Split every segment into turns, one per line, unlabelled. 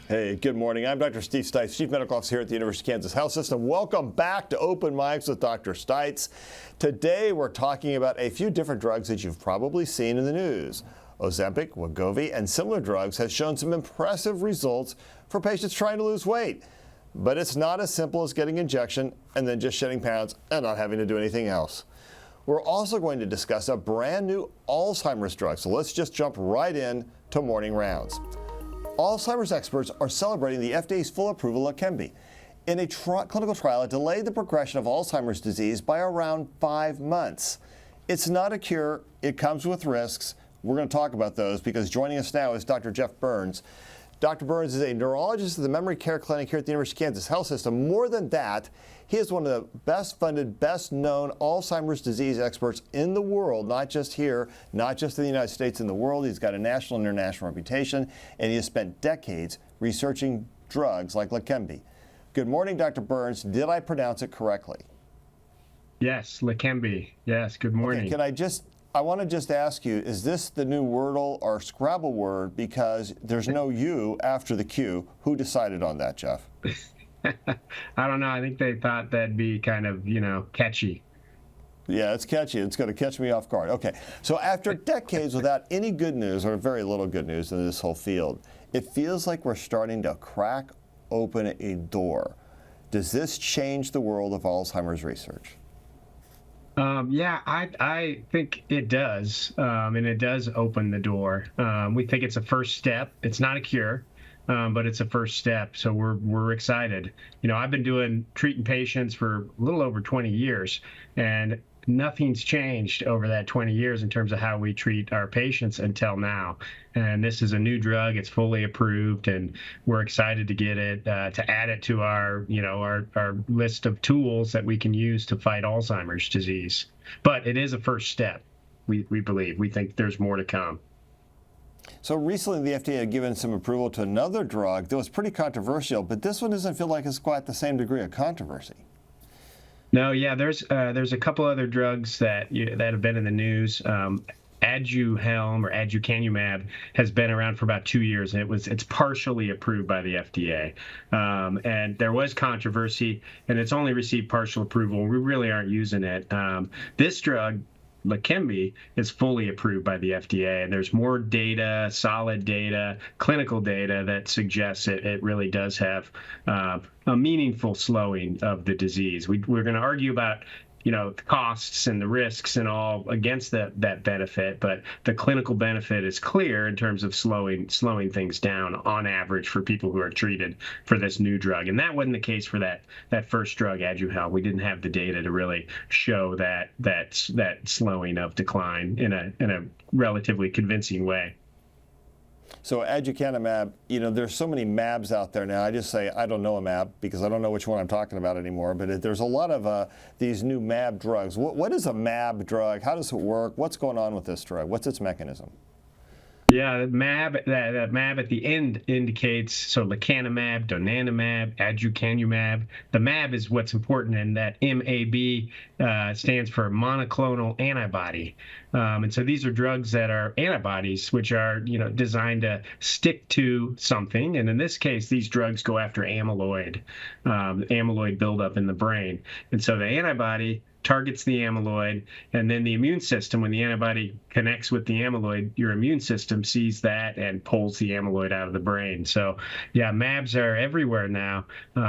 Hey, good morning. I'm Dr. Steve Stites, Chief Medical Officer here at the University of Kansas Health System. Welcome back to Open Mics with Dr. Stites. Today we're talking about a few different drugs that you've probably seen in the news. Ozempic, Wegovy, and similar drugs has shown some impressive results for patients trying to lose weight. But it's not as simple as getting injection and then just shedding pounds and not having to do anything else. We're also going to discuss a brand new Alzheimer's drug. So let's just jump right in to morning rounds. Alzheimer's experts are celebrating the FDA's full approval of Leqembi. In a clinical trial, it delayed the progression of Alzheimer's disease by around 5 months. It's not a cure. It comes with risks. We're going to talk about those because joining us now is Dr. Jeff Burns. Dr. Burns is a neurologist at the Memory Care Clinic here at the University of Kansas Health System. More than that, he is one of the best funded, best known Alzheimer's disease experts in the world, not just here, not just in the United States, in the world. He's got a national and international reputation, and he has spent decades researching drugs like Leqembi. Good morning, Dr. Burns. Did I pronounce it correctly?
Yes, Leqembi. Yes, good morning.
Okay, I want to just ask you, is this the new Wordle or Scrabble word because there's no U after the Q? Who decided on that, Jeff?
I don't know. I think they thought that'd be kind of, catchy.
Yeah, it's catchy. It's going to catch me off guard. Okay, so after decades without any good news or very little good news in this whole field, it feels like we're starting to crack open a door. Does this change the world of Alzheimer's research?
Yeah, I think it does, and it does open the door. We think it's a first step. It's not a cure, but it's a first step. So we're excited. I've been treating patients for a little over 20 years, and nothing's changed over that 20 years in terms of how we treat our patients until now. And this is a new drug. It's fully approved, and we're excited to get it, to add it to our list of tools that we can use to fight Alzheimer's disease. But it is a first step, we believe. We think there's more to come.
So recently the FDA had given some approval to another drug that was pretty controversial, but this one doesn't feel like it's quite the same degree of controversy.
No, yeah, there's a couple other drugs that have been in the news. Aduhelm or aducanumab has been around for about 2 years, and it's partially approved by the FDA. And there was controversy, and it's only received partial approval. We really aren't using it. This drug, Leqembi, is fully approved by the FDA, and there's more data, solid data, clinical data that suggests it really does have a meaningful slowing of the disease. We're going to argue about the costs and the risks and all against that benefit, but the clinical benefit is clear in terms of slowing things down on average for people who are treated for this new drug. And that wasn't the case for that first drug, Aduhelm. We didn't have the data to really show that slowing of decline in a relatively convincing way.
So aducanumab, there's so many MABs out there now. I just say I don't know a MAB because I don't know which one I'm talking about anymore. But there's a lot of these new MAB drugs. What is a MAB drug? How does it work? What's going on with this drug? What's its mechanism?
Yeah, that MAB at the end indicates, so lecanemab, donanemab, aducanumab. The MAB is what's important, and that MAB stands for monoclonal antibody. And so these are drugs that are antibodies, which are designed to stick to something. And in this case, these drugs go after amyloid buildup in the brain. And so the antibody targets the amyloid, and then the immune system, when the antibody connects with the amyloid, your immune system sees that and pulls the amyloid out of the brain. So yeah, MABs are everywhere now,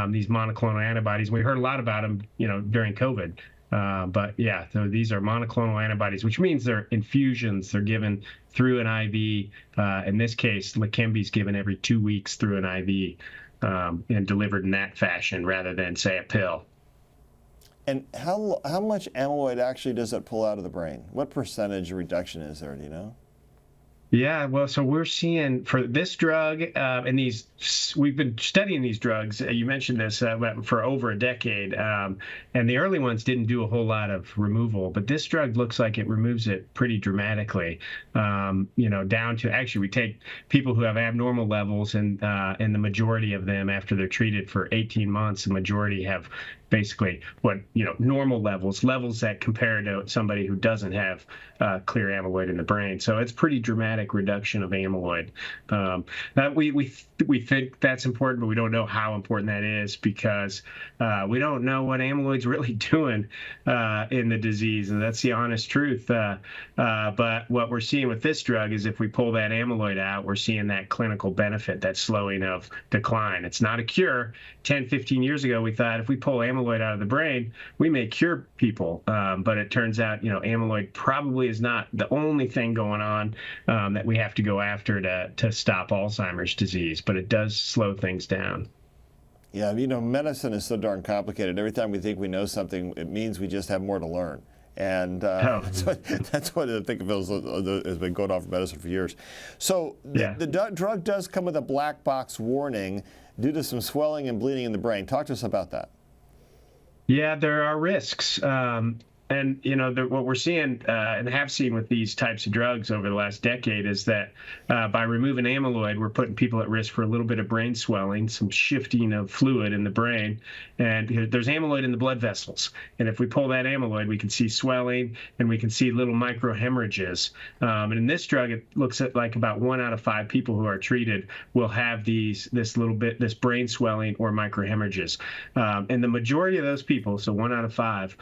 these monoclonal antibodies. We heard a lot about them, during COVID. But yeah, so these are monoclonal antibodies, which means they're infusions. They're given through an IV. In this case, Leqembi is given every 2 weeks through an IV and delivered in that fashion rather than, say, a pill.
And how much amyloid actually does it pull out of the brain? What percentage reduction is there, do you know?
Yeah, well, so we're seeing for this drug, and we've been studying these drugs. You mentioned this for over a decade, and the early ones didn't do a whole lot of removal, but this drug looks like it removes it pretty dramatically. Down to actually, we take people who have abnormal levels, and the majority of them, after they're treated for 18 months, the majority have basically what, normal levels that compare to somebody who doesn't have clear amyloid in the brain. So it's pretty dramatic reduction of amyloid. That we think that's important, but we don't know how important that is because we don't know what amyloid's really doing in the disease, and that's the honest truth. But what we're seeing with this drug is if we pull that amyloid out, we're seeing that clinical benefit, that slowing of decline. It's not a cure. 10, 15 years ago, we thought if we pull amyloid out of the brain, we may cure people. But it turns out, amyloid probably is not the only thing going on that we have to go after to stop Alzheimer's disease, but it does slow things down.
Yeah, medicine is so darn complicated. Every time we think we know something, it means we just have more to learn. And that's what I think has been going on for medicine for years. So the drug does come with a black box warning due to some swelling and bleeding in the brain. Talk to us about that.
Yeah, there are risks. And, what we're seeing and have seen with these types of drugs over the last decade is that by removing amyloid, we're putting people at risk for a little bit of brain swelling, some shifting of fluid in the brain. And there's amyloid in the blood vessels. And if we pull that amyloid, we can see swelling and we can see little microhemorrhages. And in this drug, it looks at like about 1 out of 5 people who are treated will have this brain swelling or microhemorrhages. And the majority of those people, so 1 out of 5,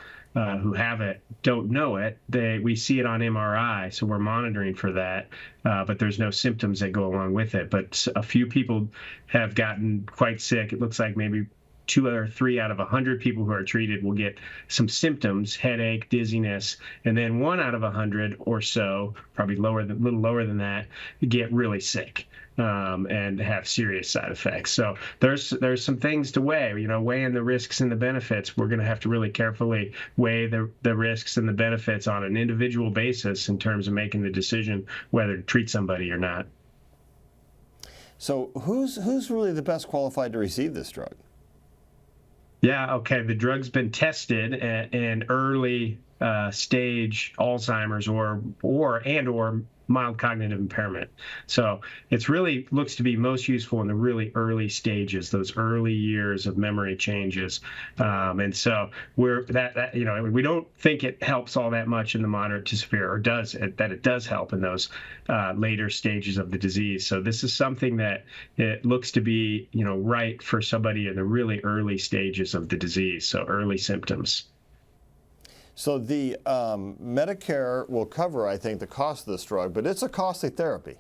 who have it don't know it. We see it on MRI, so we're monitoring for that, but there's no symptoms that go along with it. But a few people have gotten quite sick. It looks like maybe 2 or 3 out of 100 people who are treated will get some symptoms, headache, dizziness, and then 1 out of 100 or so, probably a little lower than that, get really sick. And have serious side effects. So there's some things to weigh, weighing the risks and the benefits. We're going to have to really carefully weigh the risks and the benefits on an individual basis in terms of making the decision whether to treat somebody or not.
So who's really the best qualified to receive this drug?
Yeah, okay. The drug's been tested in early stage Alzheimer's or mild cognitive impairment. So it's really looks to be most useful in the really early stages, those early years of memory changes. And so we don't think it helps all that much in the moderate to severe, or it does help in those later stages of the disease. So this is something that it looks to be, right for somebody in the really early stages of the disease. So early symptoms.
So the Medicare will cover, I think, the cost of this drug, but it's a costly therapy.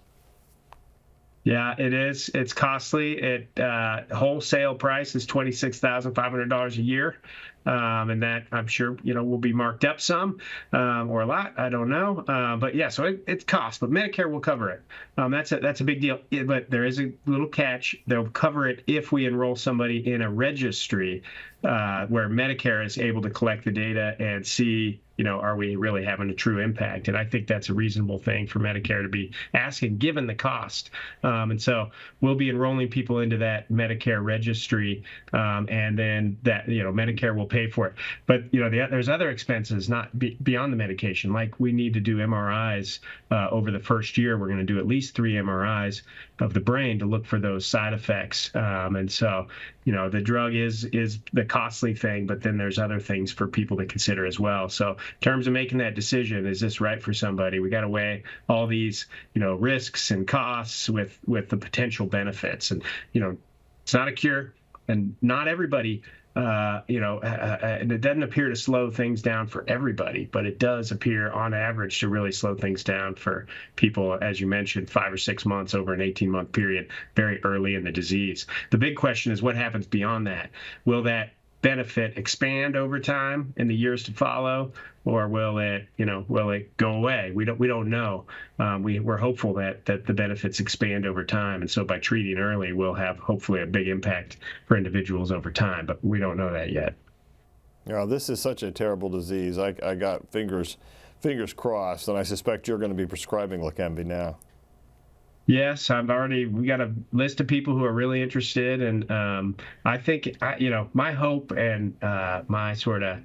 Yeah, it is. It's costly. Wholesale price is $26,500 a year. And that I'm sure, will be marked up some or a lot. I don't know. But yeah, so it's cost, but Medicare will cover it. That's a big deal. But there is a little catch. They'll cover it if we enroll somebody in a registry where Medicare is able to collect the data and see, are we really having a true impact? And I think that's a reasonable thing for Medicare to be asking, given the cost. And so we'll be enrolling people into that Medicare registry, and then that, Medicare will pay for it. But, there's other expenses not beyond the medication. Like we need to do MRIs over the first year. We're going to do at least 3 MRIs of the brain to look for those side effects. And so, the drug is the costly thing, but then there's other things for people to consider as well. So in terms of making that decision, is this right for somebody? We got to weigh all these, risks and costs with the potential benefits. And, it's not a cure, and not everybody, and it doesn't appear to slow things down for everybody, but it does appear on average to really slow things down for people, as you mentioned, 5 or 6 months over an 18-month period, very early in the disease. The big question is what happens beyond that? Will that benefit expand over time in the years to follow, or will it go away? We don't know. We're hopeful that the benefits expand over time, and so by treating early, we'll have hopefully a big impact for individuals over time, but we don't know that yet.
This is such a terrible disease. I got fingers crossed, and I suspect you're going to be prescribing Leqembi now.
Yes, we got a list of people who are really interested, and I think, my hope and my sort of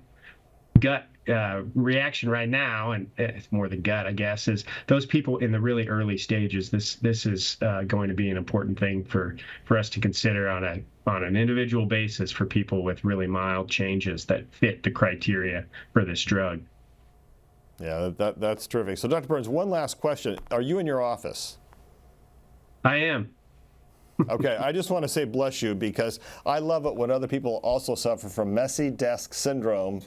gut reaction right now, and it's more the gut, I guess, is those people in the really early stages. This is going to be an important thing for us to consider on an individual basis for people with really mild changes that fit the criteria for this drug.
Yeah, that's terrific. So, Dr. Burns, one last question. Are you in your office?
I am.
Okay, I just want to say bless you, because I love it when other people also suffer from messy desk syndrome,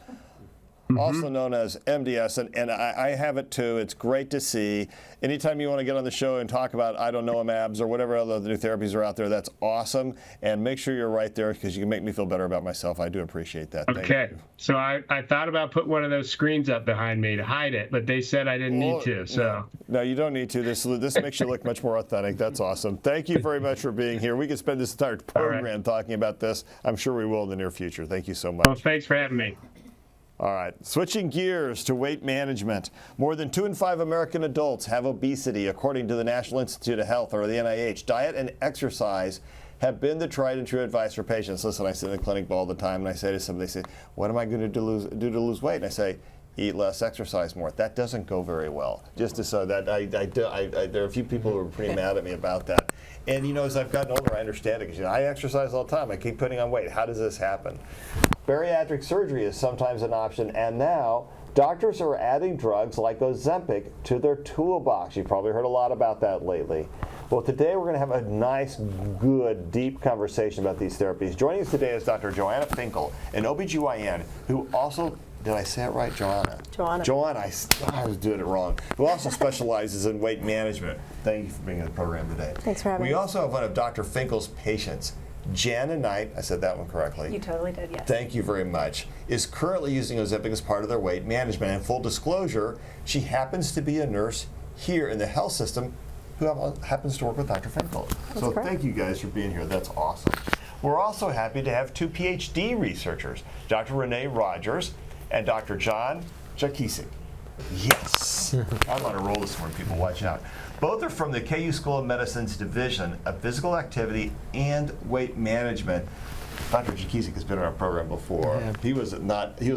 also known as MDS, and I have it too. It's great to see. Anytime you want to get on the show and talk about, I don't know, MABs or whatever other new therapies are out there, that's awesome. And make sure you're right there, because you can make me feel better about myself. I do appreciate that.
Okay, so I thought about putting one of those screens up behind me to hide it, but they said I didn't need to. So
no, you don't need to. This makes you look much more authentic. That's awesome. Thank you very much for being here. We could spend this entire program talking about this. I'm sure we will in the near future. Thank you so much.
Well, thanks for having me.
All right, switching gears to weight management. More than 2 in 5 American adults have obesity, according to the National Institute of Health, or the NIH. Diet and exercise have been the tried and true advice for patients. Listen, I sit in the clinic all the time, and I say to somebody, they say, what am I going to do to lose weight? And I say, eat less, exercise more. That doesn't go very well. Just to say that, there are a few people who are pretty mad at me about that. And, you know, as I've gotten older, I understand it, because I exercise all the time. I keep putting on weight. How does this happen? Bariatric surgery is sometimes an option, and now doctors are adding drugs like Ozempic to their toolbox. You've probably heard a lot about that lately. Well, today we're going to have a nice, good, deep conversation about these therapies. Joining us today is Dr. Joanna Finkel, an OBGYN, who also, did I say it right, Joanna? Joanna, I was doing it wrong. Who also specializes in weight management. Thank you for being on the program today.
Thanks for having me.
We also have one of Dr. Finkel's patients, Jana Knight, I said that one correctly.
You totally did, yes.
Thank you very much. Is currently using Ozempic as part of their weight management. And full disclosure, she happens to be a nurse here in the health system who happens to work with Dr. Finkel. So thank you guys for being here. That's awesome. We're also happy to have 2 PhD researchers, Dr. Renee Rogers and Dr. John Jakisik. Yes! I'm on a roll this morning, people. Watch out. Both are from the KU School of Medicine's Division of Physical Activity and Weight Management. Dr. Jakisik has been on our program before. Yeah. He was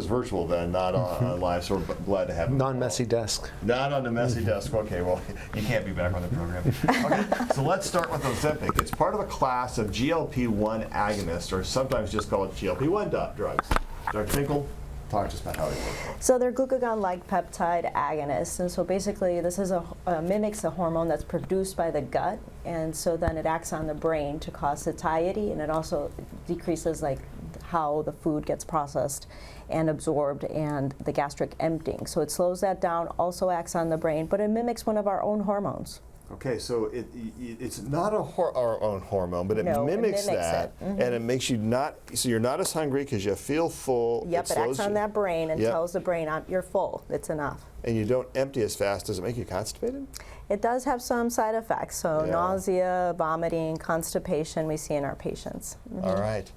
virtual then, not on live, so we're glad to have him.
Non-messy desk.
Not on the messy desk. Okay, well, you can't be back on the program. Okay, so let's start with Ozempic. It's part of a class of GLP-1 agonists, or sometimes just called GLP-1 drugs. Dr. Finkel, talk to us about how they work.
So they're glucagon-like peptide agonists, and so basically this is mimics a hormone that's produced by the gut, and so then it acts on the brain to cause satiety, and it also decreases like how the food gets processed and absorbed and the gastric emptying. So it slows that down, also acts on the brain, but it mimics one of our own hormones.
Okay, so it's not our own hormone, but it mimics that, and it makes you not, so you're not as hungry because you feel full.
Yep, it acts on that brain and tells the brain, you're full, it's enough.
And you don't empty as fast. Does it make you constipated?
It does have some side effects, so nausea, vomiting, constipation we see in our patients.
All right.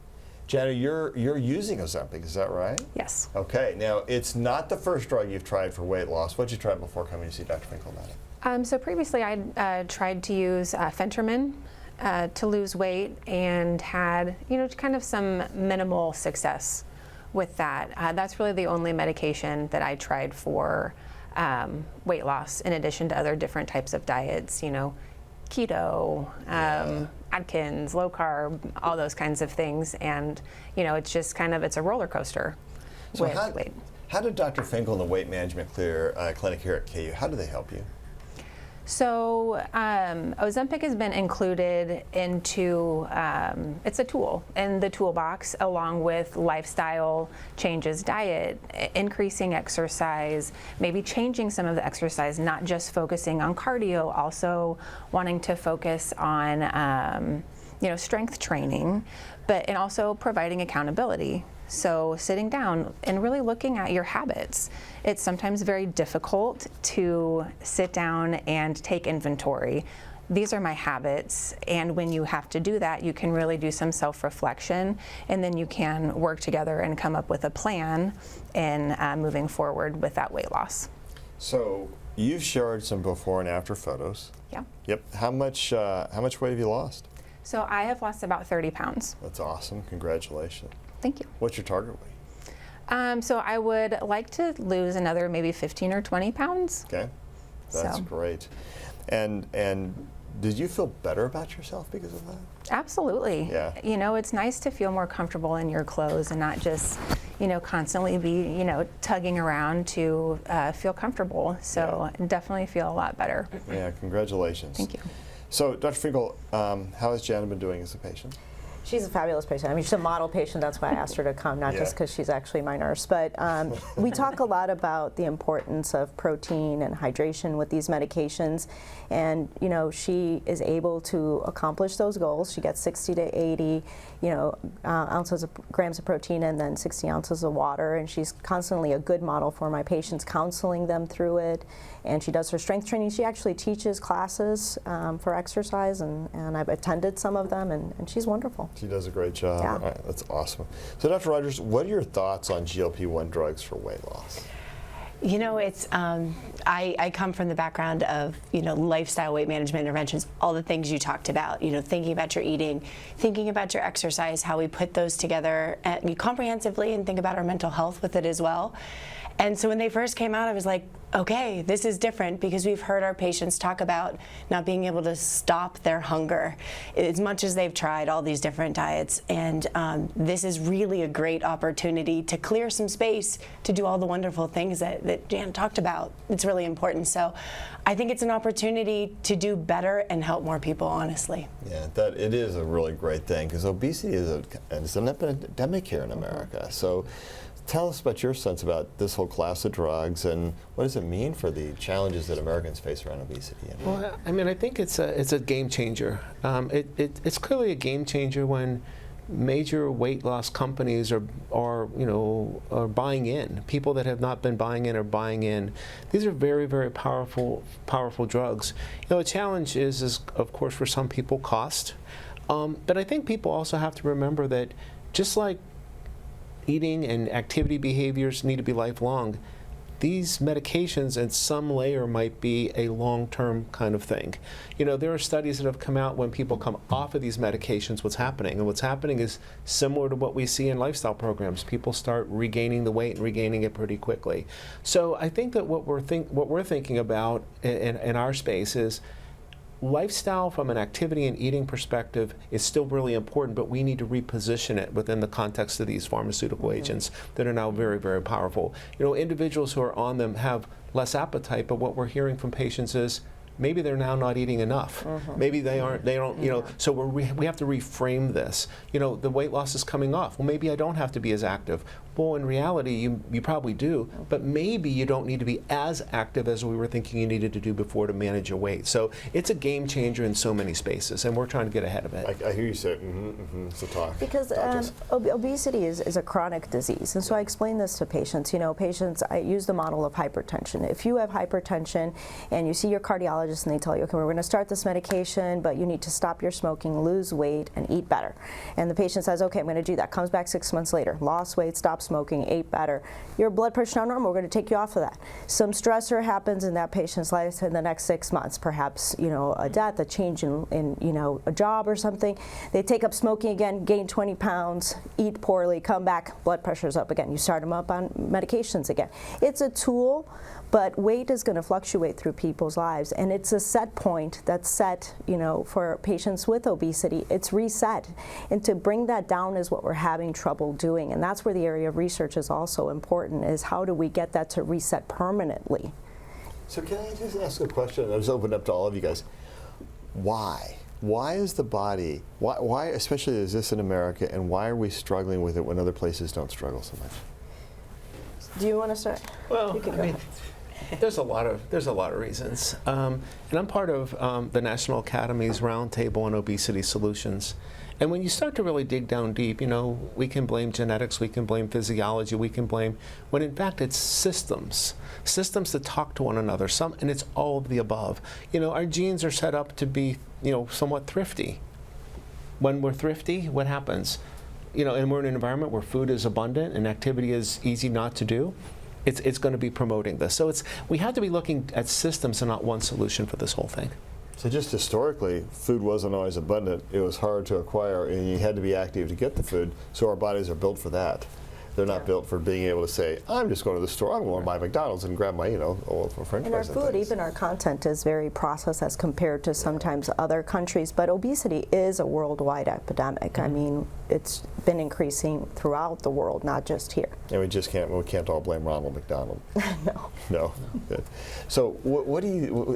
Jana, you're using Ozempic, is that right?
Yes.
Okay, now it's not the first drug you've tried for weight loss. What did you try before coming to see Dr. Finkel about it?
So previously I tried to use Phentermin to lose weight and had, kind of some minimal success with that. That's really the only medication that I tried for weight loss, in addition to other different types of diets, keto, Atkins, low carb, all those kinds of things. And, it's just it's a roller coaster with weight.
How did Dr. Finkel and the weight management clinic here at KU, how do they help you?
So Ozempic has been included into, it's a tool in the toolbox, along with lifestyle changes, diet, increasing exercise, maybe changing some of the exercise, not just focusing on cardio, also wanting to focus on strength training, and also providing accountability. So sitting down and really looking at your habits. It's sometimes very difficult to sit down and take inventory. These are my habits, and when you have to do that, you can really do some self-reflection, and then you can work together and come up with a plan in moving forward with that weight loss.
So you've shared some before and after photos.
Yeah.
Yep. How much weight have you lost?
So I have lost about 30 pounds.
That's awesome. Congratulations.
Thank you.
What's your target weight?
So I would like to lose another maybe 15 or 20 pounds.
Okay, that's
So.
great. And did you feel better about yourself because of that?
Absolutely.
Yeah.
You know, it's nice to feel more comfortable in your clothes and not just, you know, constantly be, you know, tugging around to feel comfortable. So definitely feel a lot better.
Yeah, congratulations.
Thank you.
So, Dr. Finkel, how has Jana been doing as a patient?
She's a fabulous patient. I mean, she's a model patient. That's why I asked her to come, not just because she's actually my nurse. But we talk a lot about the importance of protein and hydration with these medications. And, you know, she is able to accomplish those goals. She gets 60 to 80, you know, grams of protein and then 60 ounces of water. And she's constantly a good model for my patients, counseling them through it. And she does her strength training. She actually teaches classes for exercise, and I've attended some of them, and she's wonderful.
She does a great job.
Yeah.
All right, that's awesome. So, Dr. Rogers, what are your thoughts on GLP-1 drugs for weight loss?
You know, it's I come from the background of, you know, lifestyle weight management interventions, all the things you talked about, you know, thinking about your eating, thinking about your exercise, how we put those together comprehensively, and think about our mental health with it as well. And so when they first came out, I was like, okay, this is different, because we've heard our patients talk about not being able to stop their hunger as much as they've tried all these different diets. And this is really a great opportunity to clear some space to do all the wonderful things that Jan talked about. It's really important. So I think it's an opportunity to do better and help more people, honestly.
Yeah, that it is a really great thing, because obesity is an epidemic here in America. So, tell us about your sense about this whole class of drugs, and what does it mean for the challenges that Americans face around obesity?
Well, I mean, I think it's a game changer. It's clearly a game changer when major weight loss companies are buying in. People that have not been buying in are buying in. These are very, very powerful drugs. You know, the challenge is of course for some people cost, but I think people also have to remember that just like eating and activity behaviors need to be lifelong, these medications in some layer might be a long-term kind of thing. You know, there are studies that have come out when people come off of these medications, what's happening. And what's happening is similar to what we see in lifestyle programs. People start regaining the weight and regaining it pretty quickly. So I think that what we're thinking about in our space is lifestyle from an activity and eating perspective is still really important, but we need to reposition it within the context of these pharmaceutical agents that are now very, very powerful. You know, individuals who are on them have less appetite, but what we're hearing from patients is maybe they're now not eating enough. Maybe they don't, you know, so we have to reframe this. You know, the weight loss is coming off. Well, maybe I don't have to be as active. Well, in reality, you probably do, but maybe you don't need to be as active as we were thinking you needed to do before to manage your weight. So it's a game changer in so many spaces, and we're trying to get ahead of it.
I hear you say, so talk.
Because obesity is a chronic disease, and so I explain this to patients. You know, I use the model of hypertension. If you have hypertension and you see your cardiologist and they tell you, okay, we're going to start this medication, but you need to stop your smoking, lose weight, and eat better. And the patient says, okay, I'm going to do that. Comes back 6 months later, lost weight, stopped smoking, ate better. Your blood pressure now normal, we're going to take you off of that. Some stressor happens in that patient's life in the next 6 months, perhaps, you know, a death, a change in you know, a job or something. They take up smoking again, gain 20 pounds, eat poorly, come back, blood pressure's up again. You start them up on medications again. It's a tool, but weight is going to fluctuate through people's lives, and it's a set point that's set, you know, for patients with obesity. It's reset, and to bring that down is what we're having trouble doing, and that's where the area of research is also important, is how do we get that to reset permanently?
So can I just ask a question? I'll just open up to all of you guys. Why? Why is the body, why especially is this in America, and why are we struggling with it when other places don't struggle so much?
Do you want to start?
Well,
You can
I
go.
mean, there's a lot of reasons, and I'm part of the National Academy's Roundtable on Obesity Solutions. And when you start to really dig down deep, you know, we can blame genetics, we can blame physiology, we can blame, when in fact it's systems that talk to one another. And it's all of the above. You know, our genes are set up to be, you know, somewhat thrifty. When we're thrifty, what happens? You know, and we're in an environment where food is abundant and activity is easy not to do. It's going to be promoting this. So we have to be looking at systems and not one solution for this whole thing.
So just historically, food wasn't always abundant. It was hard to acquire, and you had to be active to get the food, so our bodies are built for that. They're not built for being able to say, I'm just going to the store, I'm going to buy McDonald's and grab my, old French
And our
fries and
food,
things.
even our content, is very processed as compared to sometimes other countries. But obesity is a worldwide epidemic. I mean, it's been increasing throughout the world, not just here.
And we can't all blame Ronald McDonald.
No.
No. Good. So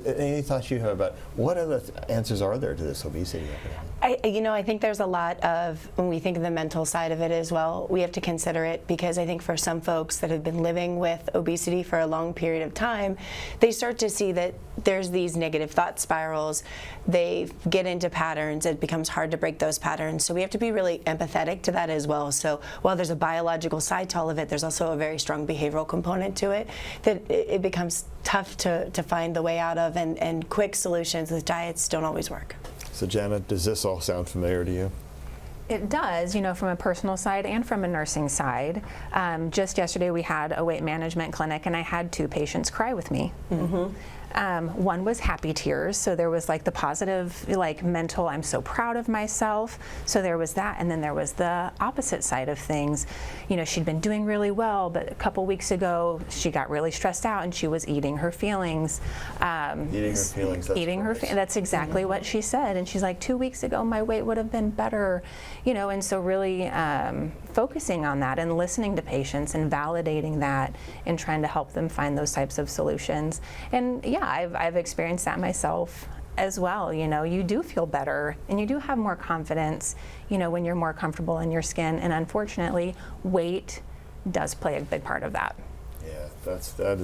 any thoughts you have about what other answers are there to this obesity epidemic?
I think there's a lot of, when we think of the mental side of it as well, we have to consider it, because I think for some folks that have been living with obesity for a long period of time, they start to see that there's these negative thought spirals. They get into patterns. It becomes hard to break those patterns. So we have to be really empathetic to that as well. So while there's a biological side to all of it, there's also a very strong behavioral component to it that it becomes tough to find the way out of, and quick solutions with diets don't always work.
So Janet, does this all sound familiar to you?
It does, from a personal side and from a nursing side. Just yesterday we had a weight management clinic, and I had 2 patients cry with me. Mm-hmm. One was happy tears, so there was like the positive, like mental, I'm so proud of myself. So there was that, and then there was the opposite side of things. She'd been doing really well, but a couple weeks ago she got really stressed out and she was eating her feelings.
Eating her feelings.
That's exactly what she said. And she's like, 2 weeks ago my weight would have been better, and so really focusing on that and listening to patients and validating that and trying to help them find those types of solutions. And yeah, I've experienced that myself as well. You do feel better and you do have more confidence, when you're more comfortable in your skin. And unfortunately, weight does play a big part of that.
Yeah,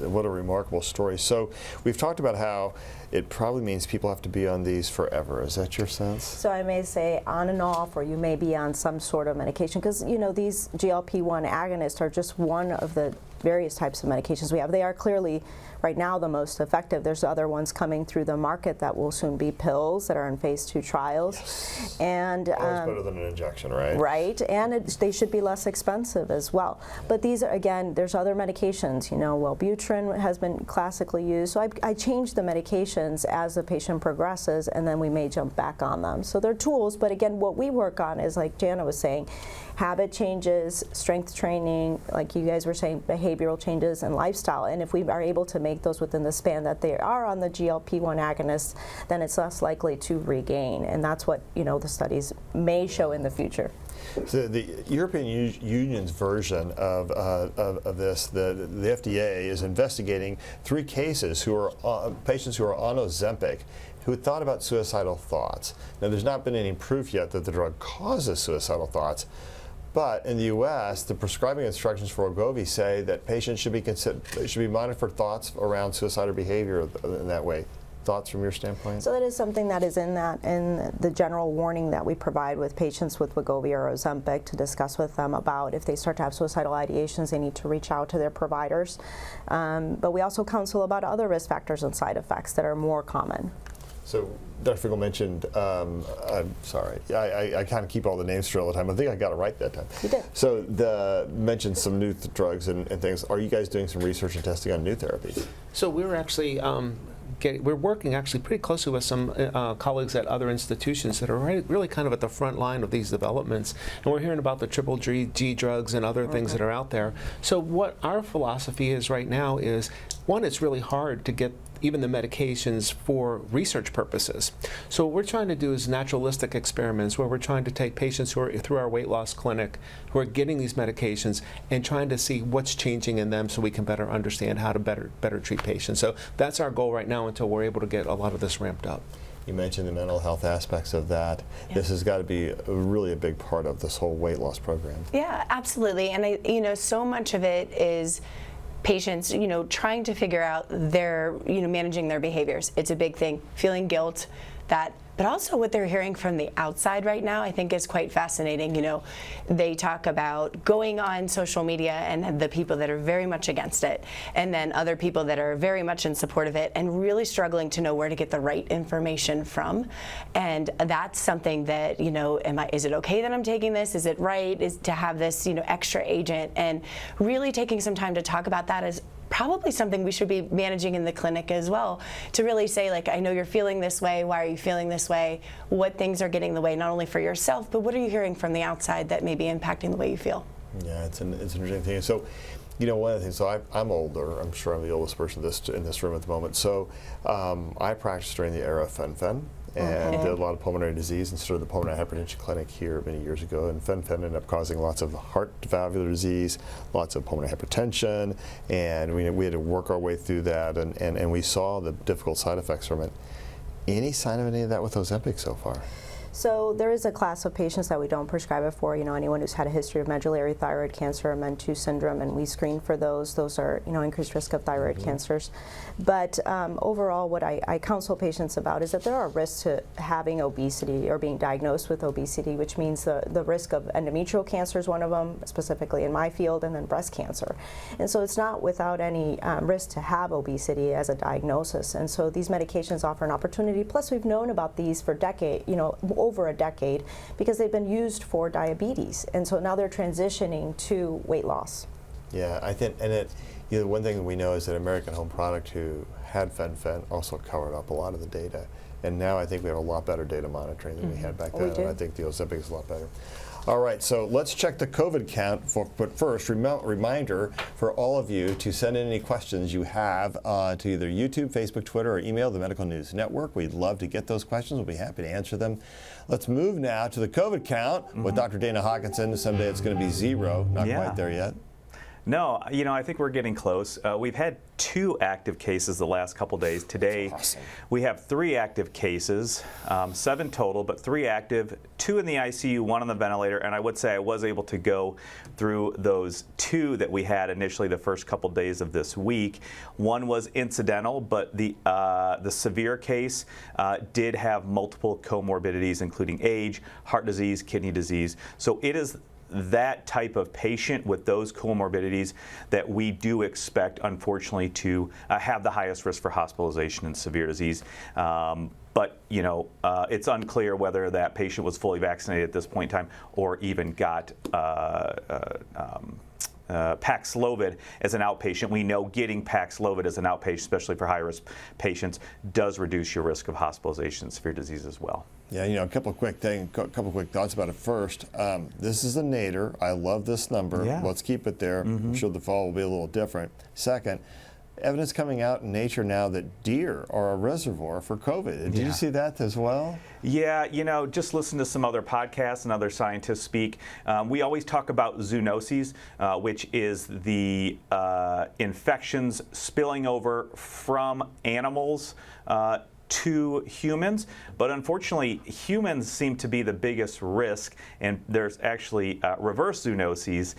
what a remarkable story. So we've talked about how it probably means people have to be on these forever. Is that your sense?
So I may say on and off, or you may be on some sort of medication, because these GLP-1 agonists are just one of the various types of medications we have. They are clearly right now the most effective. There's other ones coming through the market that will soon be pills that are in phase 2 trials.
Yes.
And
always better than an injection, right?
Right, and they should be less expensive as well. But these are, again, there's other medications. Wellbutrin has been classically used. So I change the medications as the patient progresses, and then we may jump back on them. So they're tools, but again, what we work on is, like Jana was saying, habit changes, strength training, like you guys were saying, behavioral changes, and lifestyle. And if we are able to make those within the span that they are on the GLP-1 agonists, then it's less likely to regain. And that's what the studies may show in the future.
So the European Union's version of this, the FDA is investigating 3 cases who are patients who are on Ozempic who had thought about suicidal thoughts. Now, there's not been any proof yet that the drug causes suicidal thoughts, but in the U.S., the prescribing instructions for Wegovy say that patients should be monitored for thoughts around suicidal behavior in that way. Thoughts from your standpoint?
So that is something that is in the general warning that we provide with patients with Wegovy or Ozempic, to discuss with them about if they start to have suicidal ideations, they need to reach out to their providers. But we also counsel about other risk factors and side effects that are more common.
So Dr. Finkel mentioned, I'm sorry, I kind of keep all the names straight all the time. I think I got it right that time.
You did.
So mentioned some new drugs and things. Are you guys doing some research and testing on new therapies?
So we're actually we're working actually pretty closely with some colleagues at other institutions that are really kind of at the front line of these developments. And we're hearing about the triple G drugs and other things that are out there. So what our philosophy is right now is, one, it's really hard to get even the medications for research purposes. So what we're trying to do is naturalistic experiments where we're trying to take patients who are through our weight loss clinic who are getting these medications and trying to see what's changing in them so we can better understand how to better treat patients. So that's our goal right now until we're able to get a lot of this ramped up.
You mentioned the mental health aspects of that. Yeah. This has got to be really a big part of this whole weight loss program.
Yeah, absolutely. And so much of it is patients, trying to figure out their, managing their behaviors. It's a big thing. Feeling guilt, but also what they're hearing from the outside right now, I think is quite fascinating. They talk about going on social media and the people that are very much against it, and then other people that are very much in support of it, and really struggling to know where to get the right information from. And that's something that, is it okay that I'm taking this? Is it right? Is to have this, extra agent, and really taking some time to talk about that is probably something we should be managing in the clinic as well, to really say, like, I know you're feeling this way, why are you feeling this way, what things are getting in the way, not only for yourself, but what are you hearing from the outside that may be impacting the way you feel?
Yeah, it's an interesting thing. So, you know, one of the things, so I'm older. I'm sure I'm the oldest person in this room at the moment. So I practiced during the era of fen-phen and did a lot of pulmonary disease and started the pulmonary hypertension clinic here many years ago. And fen-phen ended up causing lots of heart valvular disease, lots of pulmonary hypertension, and we had to work our way through that, and we saw the difficult side effects from it. Any sign of any of that with Ozempic so far?
So there is a class of patients that we don't prescribe it for, you know, anyone who's had a history of medullary thyroid cancer or MEN2 syndrome, and we screen for those. Those are, you know, increased risk of thyroid cancers. But overall, what I counsel patients about is that there are risks to having obesity or being diagnosed with obesity, which means the risk of endometrial cancer is one of them, specifically in my field, and then breast cancer. And so it's not without any risk to have obesity as a diagnosis. And so these medications offer an opportunity. Plus, we've known about these for decades, you know, over a decade, because they've been used for diabetes, and so now they're transitioning to weight loss.
Yeah, I think, and you know, one thing that we know is that American Home Product, who had fen-phen, also covered up a lot of the data, and now I think we have a lot better data monitoring than we had back then. And I think the Ozempic is a lot better. All right, so let's check the COVID count. But first, reminder for all of you to send in any questions you have to either YouTube, Facebook, Twitter, or email the Medical News Network. We'd love to get those questions. We'll be happy to answer them. Let's move now to the COVID count with Dr. Dana Hawkinson. Someday it's going to be 0. Not quite there yet.
No, you know, I think we're getting close. We've had 2 active cases the last couple days. Today, we have 3 active cases, 7 total, but 3 active, 2 in the ICU, 1 on the ventilator, and I would say I was able to go through those 2 that we had initially the first couple days of this week. 1 was incidental, but the severe case did have multiple comorbidities, including age, heart disease, kidney disease. So it is that type of patient with those comorbidities that we do expect, unfortunately, to have the highest risk for hospitalization and severe disease. But, you know, it's unclear whether that patient was fully vaccinated at this point in time or even got Paxlovid as an outpatient. We know getting Paxlovid as an outpatient, especially for high-risk patients, does reduce your risk of hospitalization and severe disease as well.
Yeah, you know, a couple of quick thoughts about it. First, this is a nadir. I love this number.
Yeah.
Let's keep it there. I'm sure the fall will be a little different. Second, evidence coming out in Nature now that deer are a reservoir for COVID. Did you see that as well?
Yeah, you know, just listen to some other podcasts and other scientists speak. We always talk about zoonoses, which is the infections spilling over from animals to humans, but unfortunately humans seem to be the biggest risk, and there's actually reverse zoonoses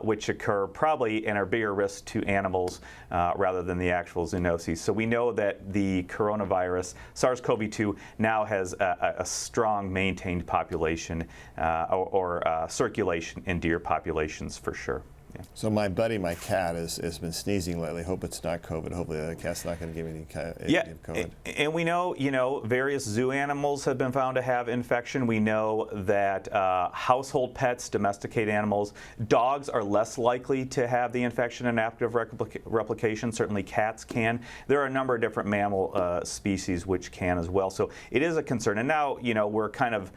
which occur probably and are bigger risk to animals rather than the actual zoonoses. So we know that the coronavirus, SARS-CoV-2, now has a strong maintained population or circulation in deer populations for sure. Yeah.
So my buddy, my cat, has been sneezing lately. Hope it's not COVID. Hopefully the cat's not going to give me any COVID.
And we know, you know, various zoo animals have been found to have infection. We know that household pets, domesticated animals, dogs are less likely to have the infection and active replication. Certainly cats can. There are a number of different mammal species which can as well. So it is a concern. And now, you know, we're kind of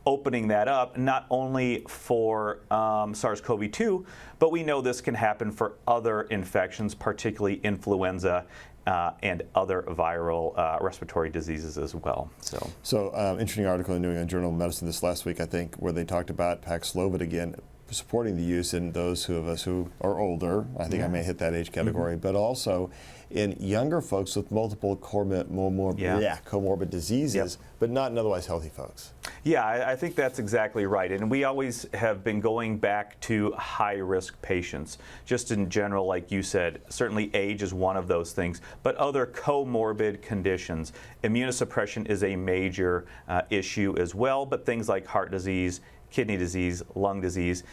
opening that up not only for SARS-CoV-2, but we know this can happen for other infections, particularly influenza and other viral respiratory diseases as well.
So interesting article in New England Journal of Medicine this last week, I think, where they talked about Paxlovid again, supporting the use in those of us who are older. I think I may hit that age category, but also in younger folks with multiple comorbid diseases, but not in otherwise healthy folks.
Yeah, I think that's exactly right. And we always have been going back to high-risk patients. Just in general, like you said, certainly age is one of those things, but other comorbid conditions. Immunosuppression is a major issue as well, but things like heart disease, kidney disease, lung disease.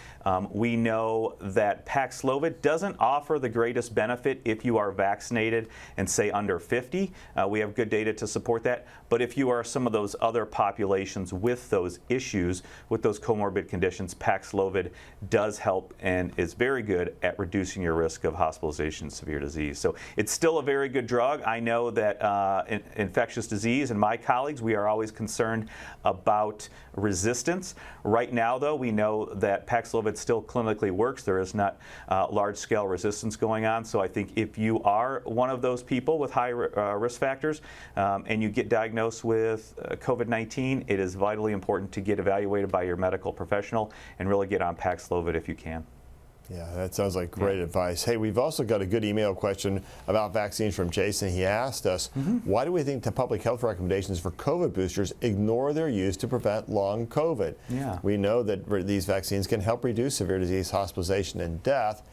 We know that Paxlovid doesn't offer the greatest benefit if you are vaccinated and say under 50. We have good data to support that. But if you are some of those other populations with those issues, with those comorbid conditions, Paxlovid does help and is very good at reducing your risk of hospitalization and severe disease. So it's still a very good drug. I know that infectious disease and my colleagues, we are always concerned about resistance. Right Right now, though, we know that Paxlovid still clinically works. There is not large-scale resistance going on. So I think if you are one of those people with high risk factors and you get diagnosed with COVID-19, it is vitally important to get evaluated by your medical professional and really get on Paxlovid if you can.
Yeah, that sounds like great advice. Hey, we've also got a good email question about vaccines from Jason. He asked us, why do we think the public health recommendations for COVID boosters ignore their use to prevent long COVID?
Yeah.
We know that these vaccines can help reduce severe disease, hospitalization, and death.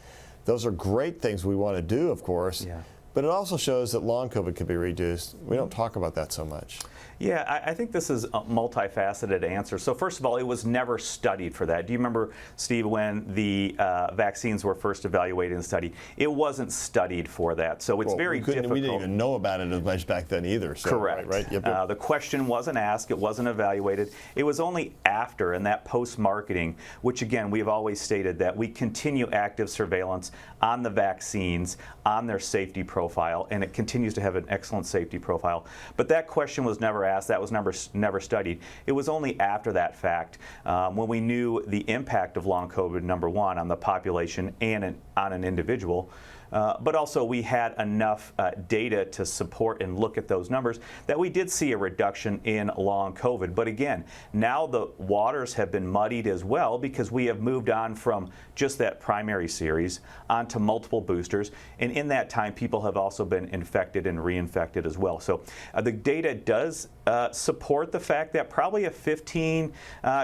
Those are great things we want to do, of course, but it also shows that long COVID can be reduced. We don't talk about that so much.
Yeah, I think this is a multifaceted answer. So first of all, it was never studied for that. Do you remember, Steve, when the vaccines were first evaluated and studied? It wasn't studied for that. So it's very difficult.
We didn't even know about it as much back then either. So,
correct.
Right? Yep.
The question wasn't asked. It wasn't evaluated. It was only after, in that post-marketing, which again, we've always stated that we continue active surveillance on the vaccines, on their safety profile, and it continues to have an excellent safety profile. But that question was never asked. That was never studied. It was only after that fact, when we knew the impact of long COVID, number one, on the population and on an individual, but also we had enough data to support and look at those numbers that we did see a reduction in long COVID. But again, now the waters have been muddied as well because we have moved on from just that primary series onto multiple boosters. And in that time, people have also been infected and reinfected as well. So the data does support the fact that probably a 15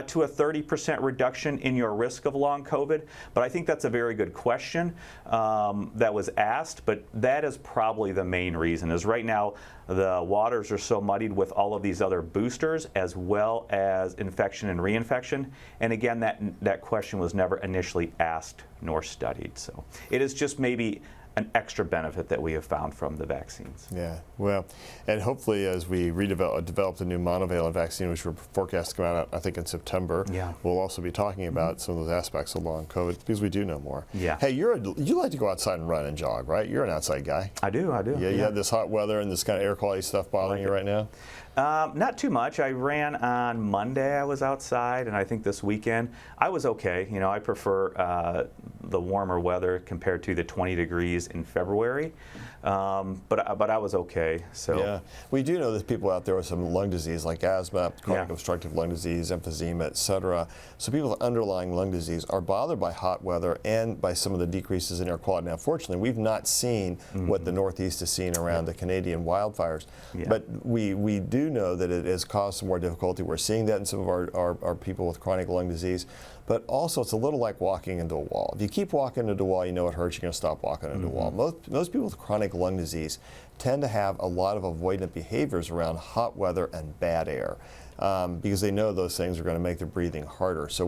to a 30% reduction in your risk of long COVID. But I think that's a very good question that was asked, but that is probably the main reason, is right now the waters are so muddied with all of these other boosters as well as infection and reinfection. And again, that question was never initially asked nor studied. So it is just maybe an extra benefit that we have found from the vaccines.
Yeah, well, and hopefully as we develop the new monovalent vaccine, which we're forecast to come out, I think, in September, we'll also be talking about some of those aspects of long COVID because we do know more.
Yeah.
Hey, you like to go outside and run and jog, right? You're an outside guy.
I do.
Yeah, you have this hot weather and this kind of air quality stuff bothering you right now?
Not too much. I ran on Monday. I was outside, and I think this weekend I was okay. You know, I prefer the warmer weather compared to the 20 degrees in February, but I was okay. So
yeah, we do know there's people out there with some lung disease like asthma, chronic obstructive lung disease, emphysema, etc. So people with underlying lung disease are bothered by hot weather and by some of the decreases in air quality. Now, fortunately, we've not seen what the Northeast has seen around the Canadian wildfires, but we do know that it has caused some more difficulty. We're seeing that in some of our people with chronic lung disease. But also, it's a little like walking into a wall. If you keep walking into a wall, you know it hurts, you're going to stop walking into a wall. Most people with chronic lung disease tend to have a lot of avoidant behaviors around hot weather and bad air. Because they know those things are going to make their breathing harder. So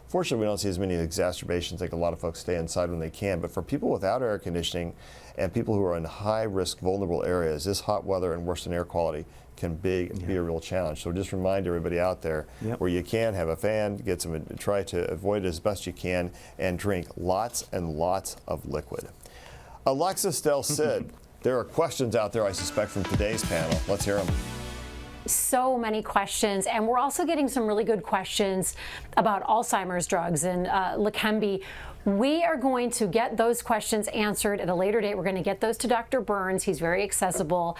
fortunately, we don't see as many exacerbations. I think a lot of folks stay inside when they can. But for people without air conditioning and people who are in high-risk, vulnerable areas, this hot weather and worse than air quality can be a real challenge. So just remind everybody out there, where you can, have a fan, try to avoid it as best you can, and drink lots and lots of liquid. Alexis Del Cid, there are questions out there, I suspect, from today's panel. Let's hear them.
So many questions, and we're also getting some really good questions about Alzheimer's drugs and Leqembi. We are going to get those questions answered at a later date. We're going to get those to Dr. Burns. He's very accessible.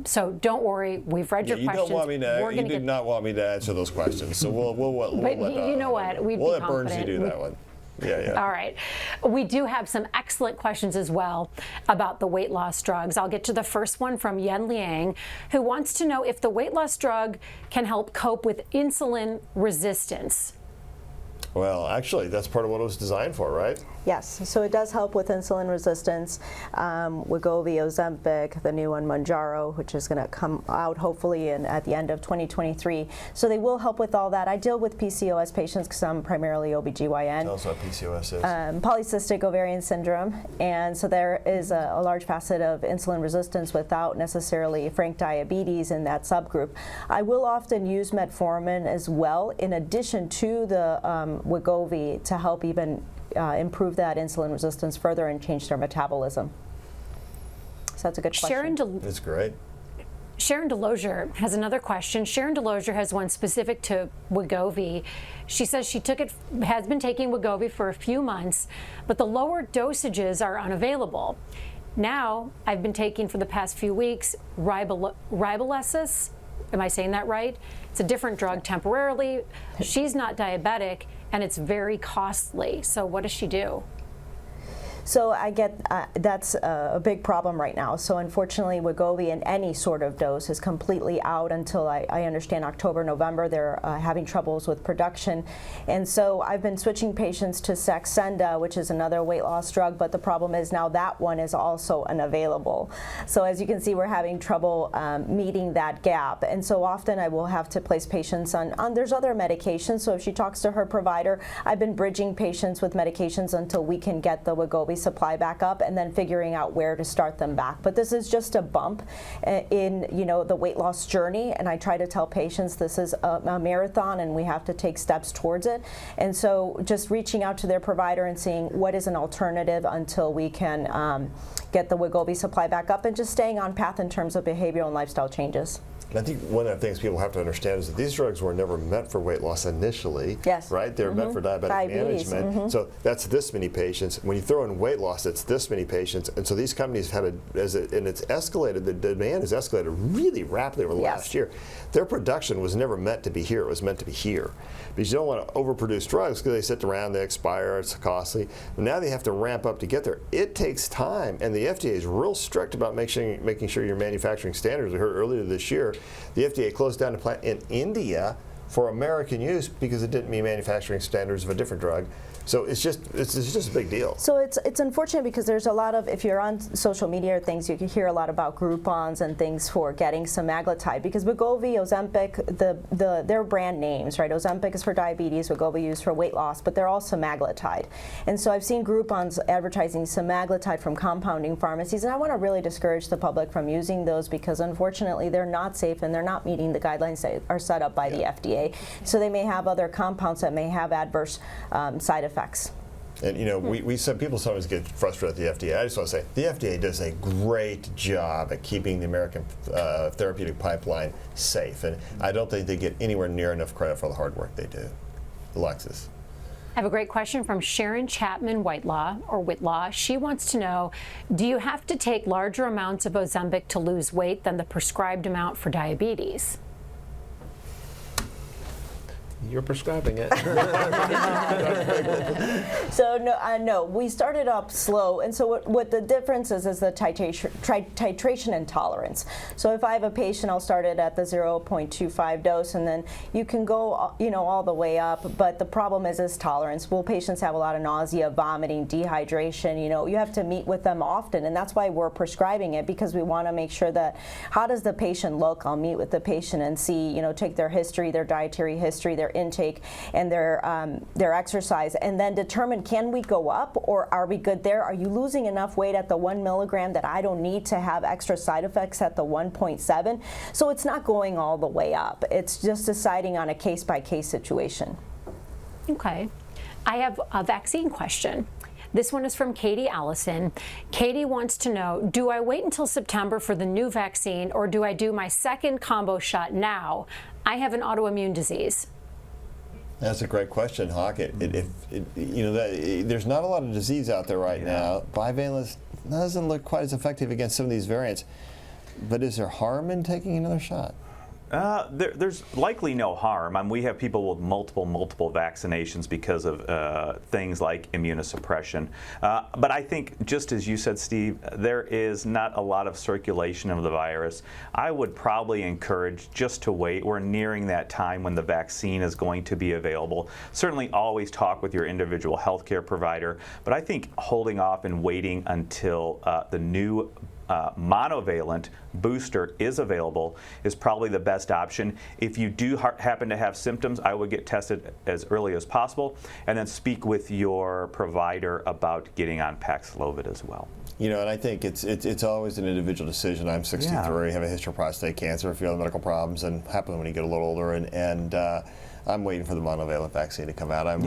So don't worry. We've read your questions.
You did not want me to answer those questions. So we'll
but you know what? We'll
let Burns do that one. Yeah.
All right. We do have some excellent questions as well about the weight loss drugs. I'll get to the first one from Yen Liang, who wants to know if the weight loss drug can help cope with insulin resistance.
Well, actually, that's part of what it was designed for, right?
Yes, so it does help with insulin resistance. Wegovy, Ozempic, the new one, Mounjaro, which is going to come out hopefully at the end of 2023. So they will help with all that. I deal with PCOS patients because I'm primarily OBGYN.
Tell us what PCOS is.
Polycystic ovarian syndrome. And so there is a large facet of insulin resistance without necessarily frank diabetes in that subgroup. I will often use metformin as well, in addition to the Wegovy, to help even improve that insulin resistance further and change their metabolism. So that's a good question.
It's great.
Sharon Delosier has another question. Sharon Delosier has one specific to Wegovy. She says she has been taking Wegovy for a few months, but the lower dosages are unavailable. Now, I've been taking for the past few weeks Ribellesis. Am I saying that right? It's a different drug temporarily. She's not diabetic, and it's very costly. So what does she do?
So I get that's a big problem right now. So unfortunately, Wegovy in any sort of dose is completely out until I understand October, November. They're having troubles with production. And so I've been switching patients to Saxenda, which is another weight loss drug, but the problem is now that one is also unavailable. So as you can see, we're having trouble meeting that gap. And so often I will have to place patients on there's other medications. So if she talks to her provider, I've been bridging patients with medications until we can get the Wegovy supply back up, and then figuring out where to start them back. But this is just a bump in the weight loss journey, and I try to tell patients this is a marathon and we have to take steps towards it. And so just reaching out to their provider and seeing what is an alternative until we can get the Wegovy supply back up, and just staying on path in terms of behavioral and lifestyle changes.
I think one of the things people have to understand is that these drugs were never meant for weight loss initially.
Yes.
Right? They're meant for diabetes management. So that's this many patients. When you throw in weight loss, it's this many patients. And so these companies had and it's escalated, the demand has escalated really rapidly over the last year. Their production was never meant to be here. It was meant to be here. Because you don't want to overproduce drugs because they sit around, they expire, it's costly. But now they have to ramp up to get there. It takes time, and the FDA is real strict about making sure your manufacturing standards. We heard earlier this year, the FDA closed down a plant in India for American use because it didn't meet manufacturing standards of a different drug. So it's just a big deal. So
it's unfortunate because there's a lot of, if you're on social media or things, you can hear a lot about Groupons and things for getting semaglutide, because Wegovy, Ozempic, they're brand names, right? Ozempic is for diabetes, Wegovy used for weight loss, but they're all semaglutide. And so I've seen Groupons advertising semaglutide from compounding pharmacies, and I want to really discourage the public from using those because unfortunately they're not safe and they're not meeting the guidelines that are set up by the FDA. So they may have other compounds that may have adverse side effects.
And people sometimes get frustrated at the FDA. I just want to say the FDA does a great job at keeping the American therapeutic pipeline safe, and I don't think they get anywhere near enough credit for the hard work they do. Alexis.
I have a great question from Sharon Chapman Whitlaw. She wants to know, do you have to take larger amounts of Ozempic to lose weight than the prescribed amount for diabetes?
You're prescribing it.
So no, we started up slow, and so what the difference is the titration and tolerance. So if I have a patient, I'll start it at the 0.25 dose, and then you can go all the way up. But the problem is tolerance. Will patients have a lot of nausea, vomiting, dehydration? You have to meet with them often, and that's why we're prescribing it, because we want to make sure that how does the patient look? I'll meet with the patient and see, take their history, their dietary history, their intake, and their exercise, and then determine, can we go up or are we good there? Are you losing enough weight at the 1 milligram that I don't need to have extra side effects at the 1.7? So it's not going all the way up. It's just deciding on a case-by-case situation.
Okay. I have a vaccine question. This one is from Katie Allison. Katie wants to know, do I wait until September for the new vaccine, or do I do my second combo shot now? I have an autoimmune disease.
That's a great question, Hawk. There's not a lot of disease out there right now. Bivalent doesn't look quite as effective against some of these variants. But is there harm in taking another shot?
There's likely no harm. We have people with multiple vaccinations because of things like immunosuppression. But I think, just as you said, Steve, there is not a lot of circulation of the virus. I would probably encourage just to wait. We're nearing that time when the vaccine is going to be available. Certainly always talk with your individual healthcare provider, but I think holding off and waiting until the new monovalent booster is available is probably the best option. If you do happen to have symptoms, I would get tested as early as possible and then speak with your provider about getting on Paxlovid as well.
And I think it's always an individual decision. I'm 63, have a history of prostate cancer, a few other medical problems, and happen when you get a little older, and I'm waiting for the monovalent vaccine to come out. I'm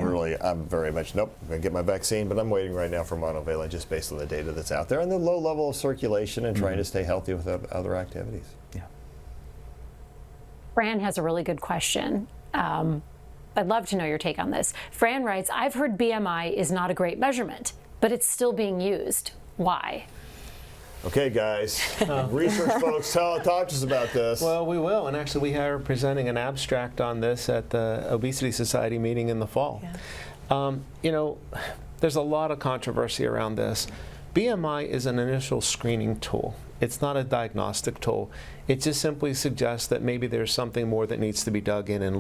very much, I'm going to get my vaccine, but I'm waiting right now for monovalent just based on the data that's out there and the low level of circulation and trying to stay healthy with other activities.
Yeah.
Fran has a really good question. I'd love to know your take on this. Fran writes, I've heard BMI is not a great measurement, but it's still being used. Why?
Okay, guys, research folks, talk to us about this.
Well, we will, and actually we are presenting an abstract on this at the Obesity Society meeting in the fall. Yeah. You know, there's a lot of controversy around this. BMI is an initial screening tool. It's not a diagnostic tool. It just simply suggests that maybe there's something more that needs to be dug in and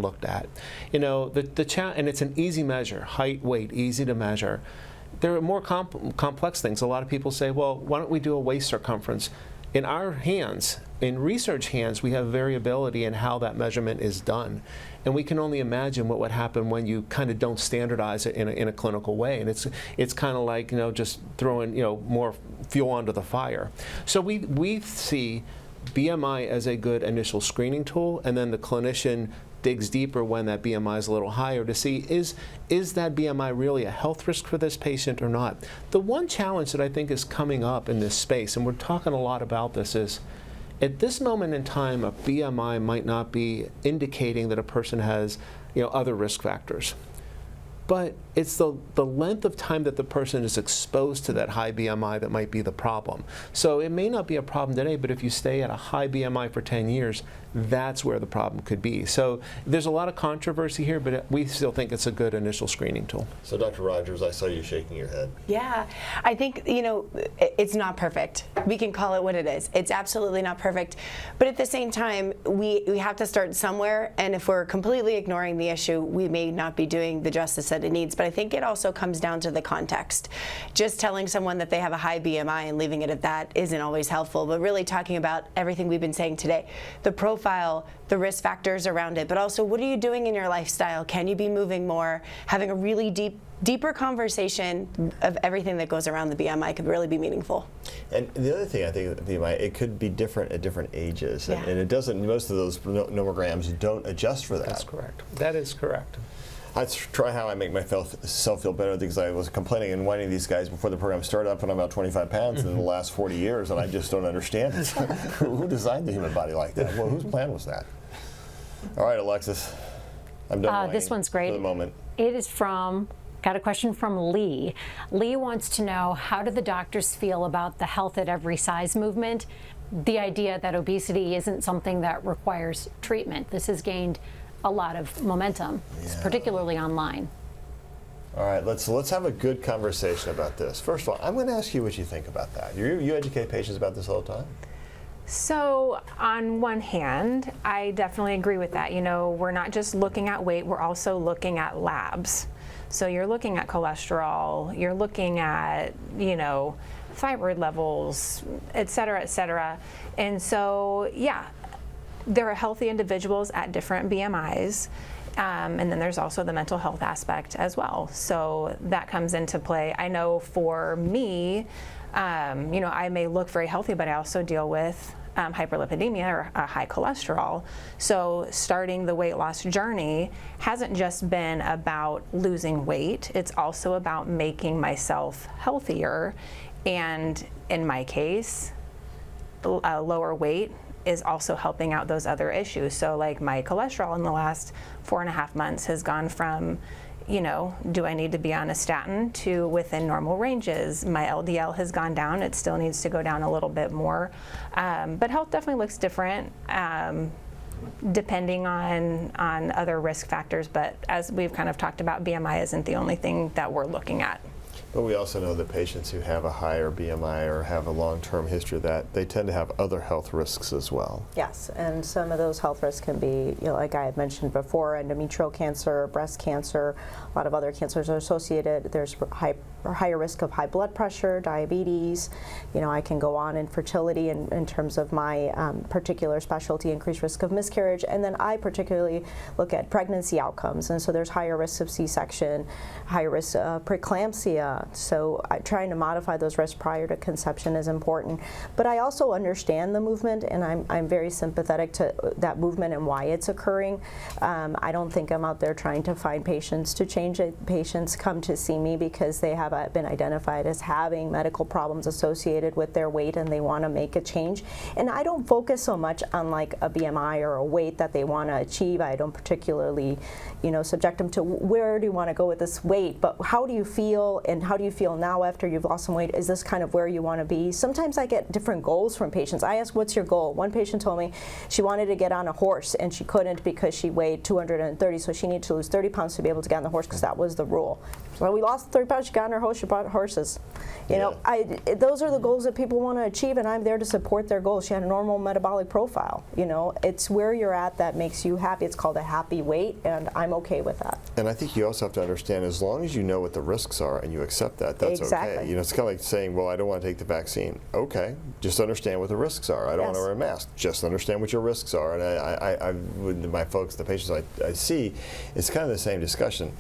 looked at. You know, and it's an easy measure, height, weight, easy to measure. There are more complex things. A lot of people say, well, why don't we do a waist circumference? In our hands, in research hands, we have variability in how that measurement is done. And we can only imagine what would happen when you kind of don't standardize it in a clinical way. And it's kind of like, you know, just throwing, you know, more fuel onto the fire. So we see BMI as a good initial screening tool, and then the clinician digs deeper when that BMI is a little higher to see is that BMI really a health risk for this patient or not. The one challenge that I think is coming up in this space, and we're talking a lot about this, is at this moment in time, a BMI might not be indicating that a person has, you know, other risk factors. But it's the length of time that the person is exposed to that high BMI that might be the problem. So it may not be a problem today, but if you stay at a high BMI for 10 years, that's where the problem could be. So there's a lot of controversy here, but we still think it's a good initial screening tool.
So Dr. Rogers, I saw you shaking your head.
Yeah, I think, you know, it's not perfect. We can call it what it is. It's absolutely not perfect. But at the same time, we have to start somewhere, and if we're completely ignoring the issue, we may not be doing the justice that it needs. But I think it also comes down to the context. Just telling someone that they have a high BMI and leaving it at that isn't always helpful, but really talking about everything we've been saying today. The profile, the risk factors around it, but also what are you doing in your lifestyle? Can you be moving more? Having a really deeper conversation of everything that goes around the BMI could really be meaningful.
And the other thing I think of the BMI, it could be different at different ages,
Yeah.
and it doesn't, most of those nomograms don't adjust for that.
That's correct. That is correct.
I try how I make myself feel better, because I was complaining and whining these guys before the program started. I put on about 25 pounds in the last 40 years, and I just don't understand it. Who designed the human body like that? Well, whose plan was that? All right, Alexis, I'm done whining
this one's great.
for the moment.
It is got a question from Lee. Lee wants to know, how do the doctors feel about the health at every size movement? The idea that obesity isn't something that requires treatment. This has gained a lot of momentum, particularly online.
All right, let's have a good conversation about this. First of all, I'm going to ask you what you think about that. You educate patients about this all the time?
So on one hand, I definitely agree with that. You know, we're not just looking at weight, we're also looking at labs. So you're looking at cholesterol, you're looking at, you know, thyroid levels, et cetera, et cetera. And so, yeah, there are healthy individuals at different BMIs. And then there's also the mental health aspect as well. So that comes into play. I know for me, you know, I may look very healthy, but I also deal with hyperlipidemia or high cholesterol. So starting the weight loss journey hasn't just been about losing weight, it's also about making myself healthier. And in my case, lower weight is also helping out those other issues. So like my cholesterol in the last 4.5 months has gone from, you know, do I need to be on a statin, to within normal ranges. My LDL has gone down. It still needs to go down a little bit more. But health definitely looks different depending on other risk factors. But as we've kind of talked about, BMI isn't the only thing that we're looking at.
But we also know that patients who have a higher BMI or have a long-term history of that, they tend to have other health risks as well.
Yes, and some of those health risks can be, you know, like I had mentioned before, endometrial cancer, breast cancer, a lot of other cancers are associated. There's higher risk of high blood pressure, diabetes. You know, I can go on infertility in terms of my particular specialty, increased risk of miscarriage, and then I particularly look at pregnancy outcomes. And so there's higher risks of C-section, higher risk of preeclampsia, not. So trying to modify those risks prior to conception is important. But I also understand the movement, and I'm very sympathetic to that movement and why it's occurring. I don't think I'm out there trying to find patients to change it. Patients come to see me because they have been identified as having medical problems associated with their weight, and they want to make a change. And I don't focus so much on like a BMI or a weight that they want to achieve. I don't particularly, subject them to where do you want to go with this weight, but how do you feel, and how do you feel now after you've lost some weight? Is this kind of where you want to be? Sometimes I get different goals from patients. I ask, what's your goal? One patient told me she wanted to get on a horse and she couldn't because she weighed 230, so she needed to lose 30 pounds to be able to get on the horse because that was the rule. So we lost 30 pounds, she got on her horse, she bought horses. Those are the goals that people want to achieve, and I'm there to support their goals. She had a normal metabolic profile. It's where you're at that makes you happy. It's called a happy weight, and I'm okay with that.
And I think you also have to understand, as long as you know what the risks are and you accept that, that's
exactly.
okay. It's kind of like saying, well, I don't want to take the vaccine. Okay, just understand what the risks are. I don't want to wear a mask. Just understand what your risks are. And I with my folks, the patients I see, it's kind of the same discussion.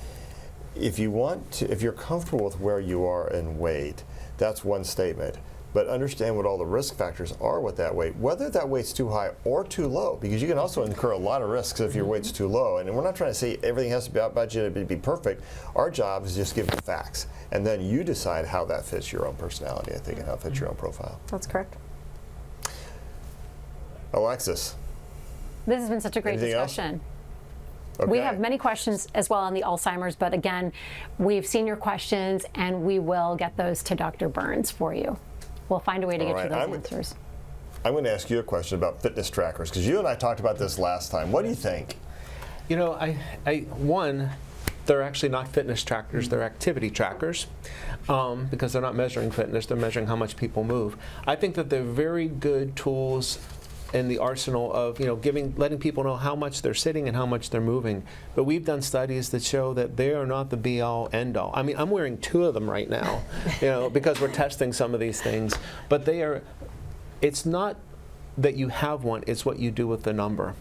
If you're comfortable with where you are in weight, that's one statement. But understand what all the risk factors are with that weight, whether that weight's too high or too low, because you can also incur a lot of risks if your weight's too low. And we're not trying to say everything has to be about you to be perfect. Our job is just give you the facts, and then you decide how that fits your own personality, I think, and how it fits your own profile.
That's correct.
Alexis.
This has been such a great
Anything
discussion.
Else? Okay.
We have many questions as well on the Alzheimer's, but again, we've seen your questions and we will get those to Dr. Burns for you. We'll find a way to get you those answers.
I'm going to ask you a question about fitness trackers, because you and I talked about this last time. What do you think?
One, they're actually not fitness trackers, they're activity trackers, because they're not measuring fitness, they're measuring how much people move. I think that they're very good tools in the arsenal of letting people know how much they're sitting and how much they're moving. But we've done studies that show that they are not the be-all, end-all. I mean, I'm wearing 2 of them right now, because we're testing some of these things. But it's not that you have one, it's what you do with the number.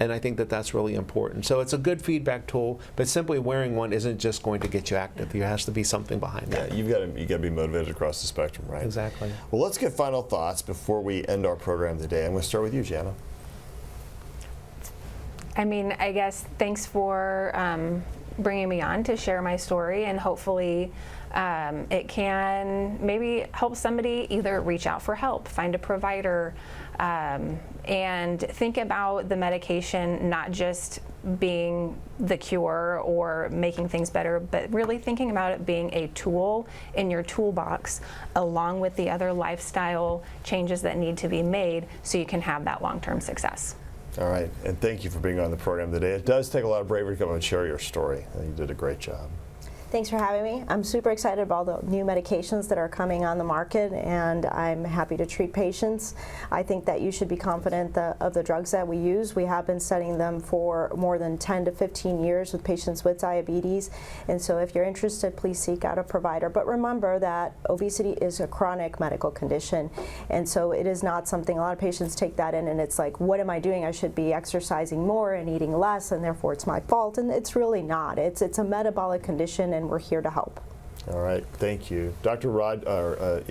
And I think that that's really important. So it's a good feedback tool, but simply wearing one isn't just going to get you active. There has to be something behind that.
Yeah, you got to be motivated across the spectrum, right?
Exactly.
Well, let's get final thoughts before we end our program today. I'm going to start with you, Jana.
I guess thanks for bringing me on to share my story, and hopefully it can maybe help somebody either reach out for help, find a provider, and think about the medication not just being the cure or making things better, but really thinking about it being a tool in your toolbox along with the other lifestyle changes that need to be made so you can have that long-term success.
All right, and thank you for being on the program today. It does take a lot of bravery to come and share your story. I think you did a great job.
Thanks for having me. I'm super excited about all the new medications that are coming on the market, and I'm happy to treat patients. I think that you should be confident of the drugs that we use. We have been studying them for more than 10 to 15 years with patients with diabetes, and so if you're interested, please seek out a provider. But remember that obesity is a chronic medical condition, and so it is not something, a lot of patients take that in and it's like, what am I doing? I should be exercising more and eating less, and therefore it's my fault, and it's really not. It's a metabolic condition, and we're here to help.
All right, thank you. Dr. Rod, I don't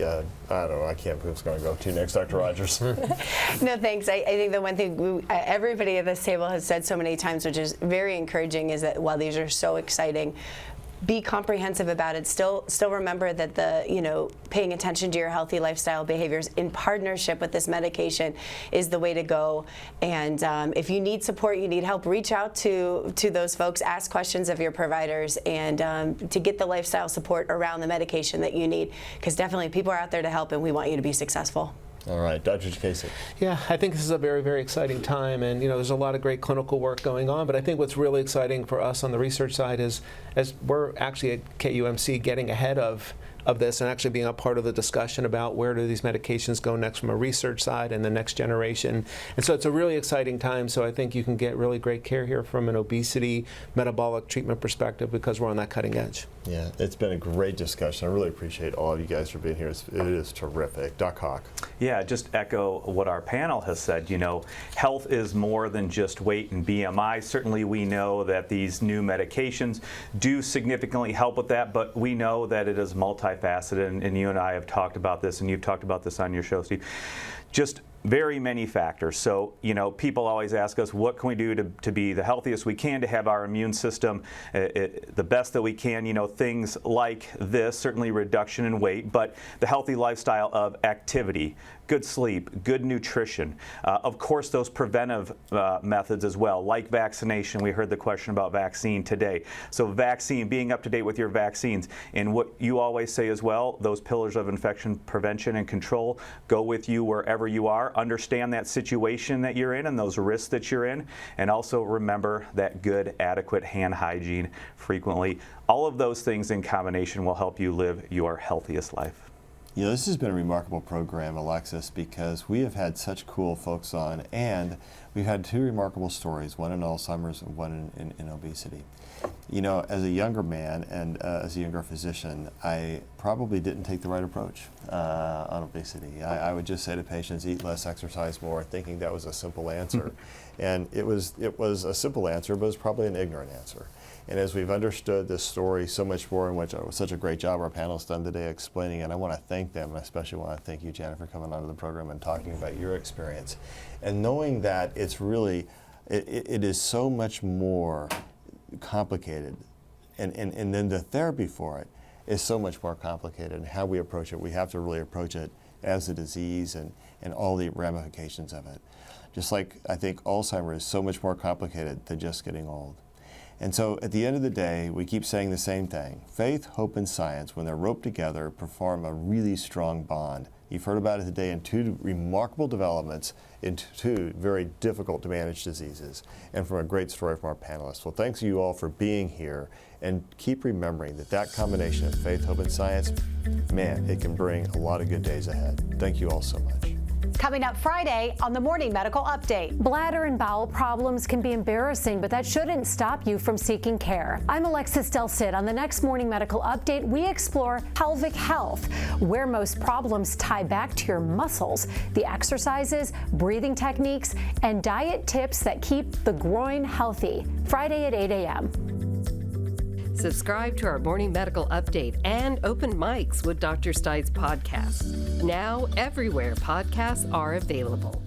know, I can't who's going to go to next, Dr. Rogers.
No, thanks. I think the one thing everybody at this table has said so many times, which is very encouraging, is that while these are so exciting, be comprehensive about it. Still remember that paying attention to your healthy lifestyle behaviors in partnership with this medication is the way to go. And if you need support, you need help, reach out to those folks, ask questions of your providers, and to get the lifestyle support around the medication that you need, because definitely people are out there to help, and we want you to be successful.
All right, Dr. Casey.
Yeah, I think this is a very, very exciting time, and there's a lot of great clinical work going on, but I think what's really exciting for us on the research side is, as we're actually at KUMC getting ahead of this and actually being a part of the discussion about where do these medications go next from a research side and the next generation. And so it's a really exciting time, so I think you can get really great care here from an obesity metabolic treatment perspective, because we're on that cutting edge.
Yeah, it's been a great discussion. I really appreciate all of you guys for being here. It is terrific. Doc Hawk.
Yeah, just echo what our panel has said. You know, health is more than just weight and BMI. Certainly we know that these new medications do significantly help with that, but we know that it is multifaceted, and you and I have talked about this, and you've talked about this on your show, Steve. Just very many factors. So, you know, people always ask us, what can we do to be the healthiest we can, to have our immune system the best that we can? You know, things like this, certainly reduction in weight, but the healthy lifestyle of activity, good sleep, good nutrition. Of course, those preventive methods as well, like vaccination. We heard the question about vaccine today. So vaccine, being up to date with your vaccines. And what you always say as well, those pillars of infection prevention and control go with you wherever you are. Understand that situation that you're in and those risks that you're in. And also remember that good, adequate hand hygiene frequently. All of those things in combination will help you live your healthiest life.
You know, this has been a remarkable program, Alexis, because we have had such cool folks on, and we've had two remarkable stories, one in Alzheimer's and one in obesity. You know, as a younger man and as a younger physician, I probably didn't take the right approach on obesity. I would just say to patients, eat less, exercise more, thinking that was a simple answer. And it was a simple answer, but it was probably an ignorant answer. And as we've understood this story so much more, and which was such a great job our panel's done today explaining it, I want to thank them, and I especially want to thank you, Janet, for coming onto the program and talking about your experience. And knowing that it's really, it is so much more complicated, and then the therapy for it is so much more complicated, and how we approach it. We have to really approach it as a disease and all the ramifications of it. Just like I think Alzheimer's is so much more complicated than just getting old. And so at the end of the day, we keep saying the same thing. Faith, hope, and science, when they're roped together, perform a really strong bond. You've heard about it today in two remarkable developments in two very difficult to manage diseases, and from a great story from our panelists. Well, thanks to you all for being here, and keep remembering that combination of faith, hope, and science, man, it can bring a lot of good days ahead. Thank you all so much.
Coming up Friday on the Morning Medical Update.
Bladder and bowel problems can be embarrassing, but that shouldn't stop you from seeking care. I'm Alexis Del Cid. On the next Morning Medical Update, we explore pelvic health, where most problems tie back to your muscles, the exercises, breathing techniques, and diet tips that keep the groin healthy. Friday at 8 a.m.
Subscribe to our Morning Medical Update and Open Mics with Dr. Stites podcast. Now everywhere podcasts are available.